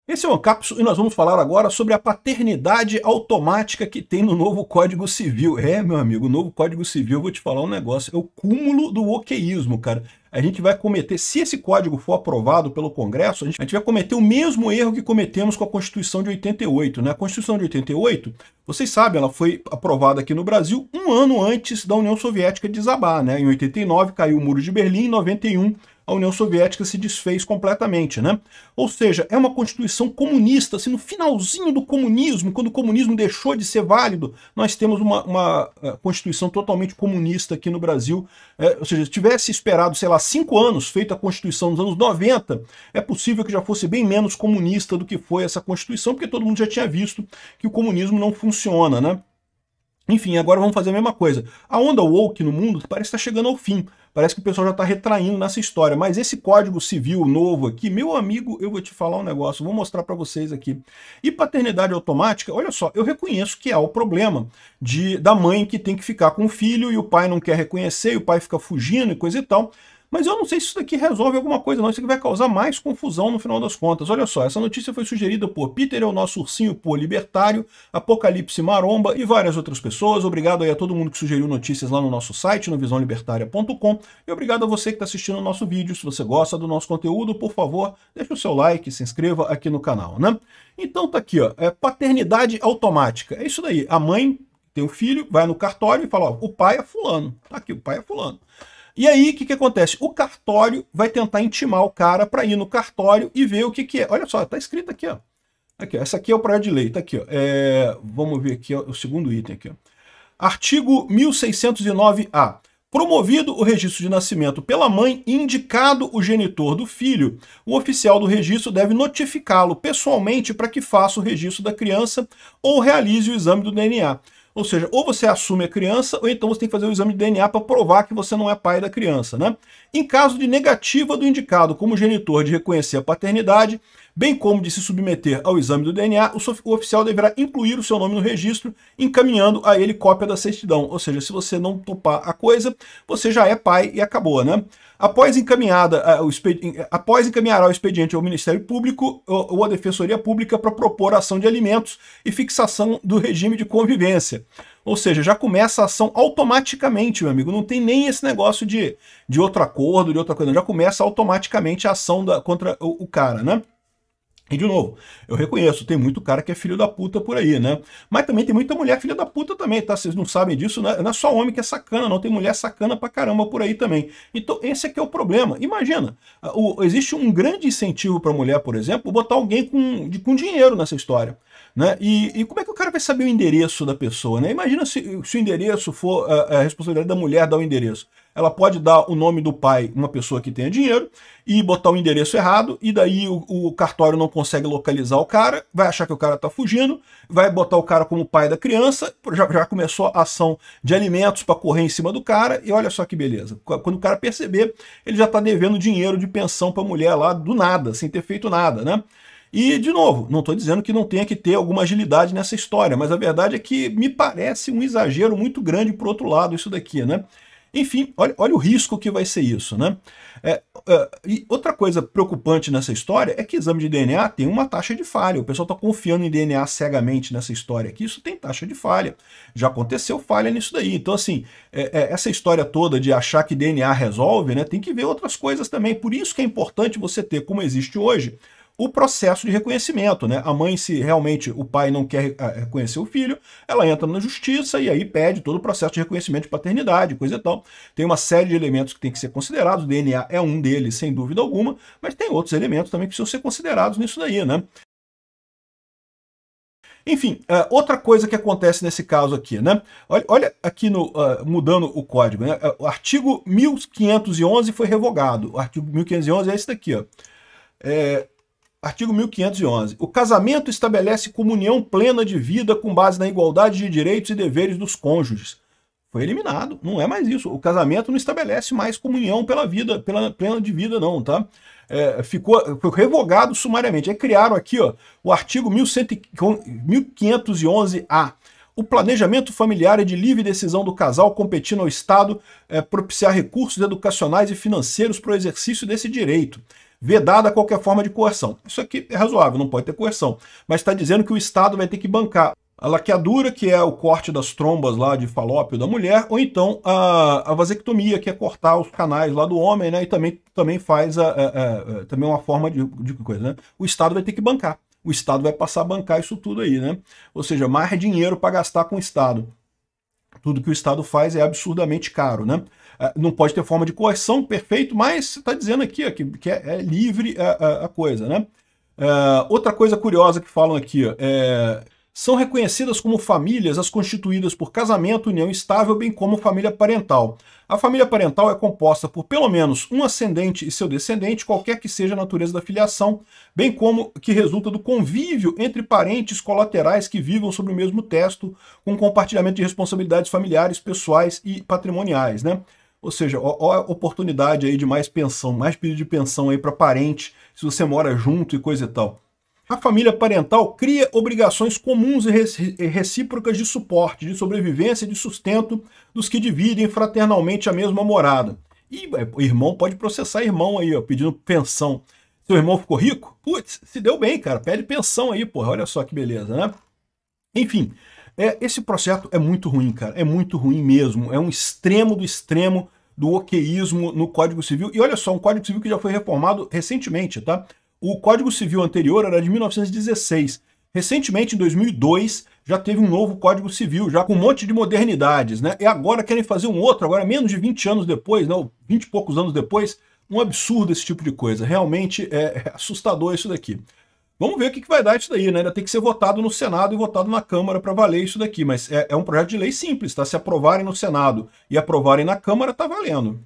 Esse é o Ancapso e nós vamos falar agora sobre a paternidade automática que tem no novo Código Civil. É, meu amigo, o novo Código Civil, eu vou te falar um negócio, é o cúmulo do wokeísmo, cara. A gente vai cometer, se esse código for aprovado pelo Congresso, a gente vai cometer o mesmo erro que cometemos com a Constituição de 88, né? A Constituição de 88, vocês sabem, ela foi aprovada aqui no Brasil um ano antes da União Soviética desabar, né? Em 89 caiu o Muro de Berlim, em 91 a União Soviética se desfez completamente, né? Ou seja, é uma constituição comunista, assim, no finalzinho do comunismo, quando o comunismo deixou de ser válido, nós temos uma constituição totalmente comunista aqui no Brasil. Ou seja, se tivesse esperado, sei lá, 5 anos, feita a Constituição nos anos 90, é possível que já fosse bem menos comunista do que foi essa Constituição, porque todo mundo já tinha visto que o comunismo não funciona, né? Enfim, agora vamos fazer a mesma coisa. A onda woke no mundo parece estar chegando ao fim. Parece que o pessoal já está retraindo nessa história. Mas esse Código Civil novo aqui, meu amigo, eu vou te falar um negócio, vou mostrar para vocês aqui. E paternidade automática, olha só, eu reconheço que há o problema da mãe que tem que ficar com o filho e o pai não quer reconhecer, e o pai fica fugindo e coisa e tal. Mas eu não sei se isso daqui resolve alguma coisa não, isso aqui vai causar mais confusão no final das contas. Olha só, essa notícia foi sugerida por Peter, é o nosso ursinho por libertário, Apocalipse Maromba e várias outras pessoas. Obrigado aí a todo mundo que sugeriu notícias lá no nosso site, no visãolibertaria.com, e obrigado a você que está assistindo o nosso vídeo. Se você gosta do nosso conteúdo, por favor, deixe o seu like, se inscreva aqui no canal, né? Então tá aqui, ó, paternidade automática. É isso daí, a mãe tem um filho, vai no cartório e fala, ó, o pai é fulano, tá aqui, o pai é fulano. E aí, o que acontece? O cartório vai tentar intimar o cara para ir no cartório e ver o que é. Olha só, tá escrito aqui, ó. Aqui, ó. Essa aqui é o projeto de lei, tá aqui, ó. Vamos ver aqui, ó, o segundo item aqui, ó. Artigo 1609-A. Promovido o registro de nascimento pela mãe e indicado o genitor do filho, o oficial do registro deve notificá-lo pessoalmente para que faça o registro da criança ou realize o exame do DNA. Ou seja, ou você assume a criança, ou então você tem que fazer o exame de DNA para provar que você não é pai da criança, né? Em caso de negativa do indicado como genitor de reconhecer a paternidade, bem como de se submeter ao exame do DNA, o oficial deverá incluir o seu nome no registro, encaminhando a ele cópia da certidão. Ou seja, se você não topar a coisa, você já é pai e acabou, né? Após encaminhar o expediente ao Ministério Público ou à Defensoria Pública para propor a ação de alimentos e fixação do regime de convivência. Ou seja, já começa a ação automaticamente, meu amigo. Não tem nem esse negócio de outro acordo, de outra coisa. Já começa automaticamente a ação contra o cara, né? E de novo, eu reconheço, tem muito cara que é filho da puta por aí, né? Mas também tem muita mulher filha da puta também, tá? Vocês não sabem disso, né? Não é só homem que é sacana, não. Tem mulher sacana pra caramba por aí também. Então esse aqui é o problema. Imagina, existe um grande incentivo pra mulher, por exemplo, botar alguém com dinheiro nessa história. Né? E como é que o cara vai saber o endereço da pessoa? Né? Imagina se o endereço for a responsabilidade da mulher dar o endereço. Ela pode dar o nome do pai, uma pessoa que tenha dinheiro, e botar o endereço errado, e daí o cartório não consegue localizar o cara, vai achar que o cara está fugindo, vai botar o cara como pai da criança, já começou a ação de alimentos para correr em cima do cara, e olha só que beleza. Quando o cara perceber, ele já está devendo dinheiro de pensão para a mulher lá do nada, sem ter feito nada, né? E, de novo, não estou dizendo que não tenha que ter alguma agilidade nessa história, mas a verdade é que me parece um exagero muito grande por outro lado isso daqui, né? Enfim, olha o risco que vai ser isso, né? E outra coisa preocupante nessa história é que exame de DNA tem uma taxa de falha. O pessoal está confiando em DNA cegamente nessa história aqui. Isso tem taxa de falha. Já aconteceu falha nisso daí. Então, assim, essa história toda de achar que DNA resolve, né, tem que ver outras coisas também. Por isso que é importante você ter, como existe hoje, o processo de reconhecimento, né? A mãe, se realmente o pai não quer reconhecer o filho, ela entra na justiça e aí pede todo o processo de reconhecimento de paternidade, coisa e tal. Tem uma série de elementos que tem que ser considerados, o DNA é um deles, sem dúvida alguma, mas tem outros elementos também que precisam ser considerados nisso daí, né? Enfim, outra coisa que acontece nesse caso aqui, né? Olha aqui mudando o código, né? O artigo 1511 foi revogado. O artigo 1511 é esse daqui, ó. Artigo 1511. O casamento estabelece comunhão plena de vida com base na igualdade de direitos e deveres dos cônjuges. Foi eliminado, não é mais isso. O casamento não estabelece mais comunhão pela plena de vida, não, tá? Foi revogado sumariamente. Aí criaram aqui, ó, o artigo 1511-A. O planejamento familiar é de livre decisão do casal, competindo ao Estado propiciar recursos educacionais e financeiros para o exercício desse direito. vedada qualquer forma de coerção. Isso aqui é razoável, não pode ter coerção. Mas está dizendo que o Estado vai ter que bancar a laqueadura, que é o corte das trombas lá de falópio da mulher, ou então a vasectomia, que é cortar os canais lá do homem, né? E também faz também uma forma de coisa, né? O Estado vai ter que bancar. O Estado vai passar a bancar isso tudo aí, né? Ou seja, mais dinheiro para gastar com o Estado. Tudo que o Estado faz é absurdamente caro, né? Não pode ter forma de coerção, perfeito, mas está dizendo aqui que é livre a coisa, né? Outra coisa curiosa que falam aqui, são reconhecidas como famílias as constituídas por casamento, união estável, bem como família parental. A família parental é composta por pelo menos um ascendente e seu descendente, qualquer que seja a natureza da filiação, bem como que resulta do convívio entre parentes colaterais que vivam sobre o mesmo teto, com compartilhamento de responsabilidades familiares, pessoais e patrimoniais, né? Ou seja, ó a oportunidade aí de mais pensão, mais pedido de pensão aí para parente, se você mora junto e coisa e tal. A família parental cria obrigações comuns e recíprocas de suporte, de sobrevivência e de sustento dos que dividem fraternalmente a mesma morada. E o irmão pode processar irmão aí, ó, pedindo pensão. Seu irmão ficou rico? Putz, se deu bem, cara, pede pensão aí, porra, olha só que beleza, né? Enfim, esse processo é muito ruim, cara, é muito ruim mesmo, é um extremo do extremo do oqueísmo no Código Civil. E olha só, um Código Civil que já foi reformado recentemente, tá? O Código Civil anterior era de 1916. Recentemente, em 2002, já teve um novo Código Civil, já com um monte de modernidades, né? E agora querem fazer um outro, agora menos de 20 anos depois, não, 20 e poucos anos depois, um absurdo esse tipo de coisa. Realmente é assustador isso daqui. Vamos ver o que vai dar isso daí, né? Ainda tem que ser votado no Senado e votado na Câmara para valer isso daqui, mas é um projeto de lei simples, tá? Se aprovarem no Senado e aprovarem na Câmara, tá valendo.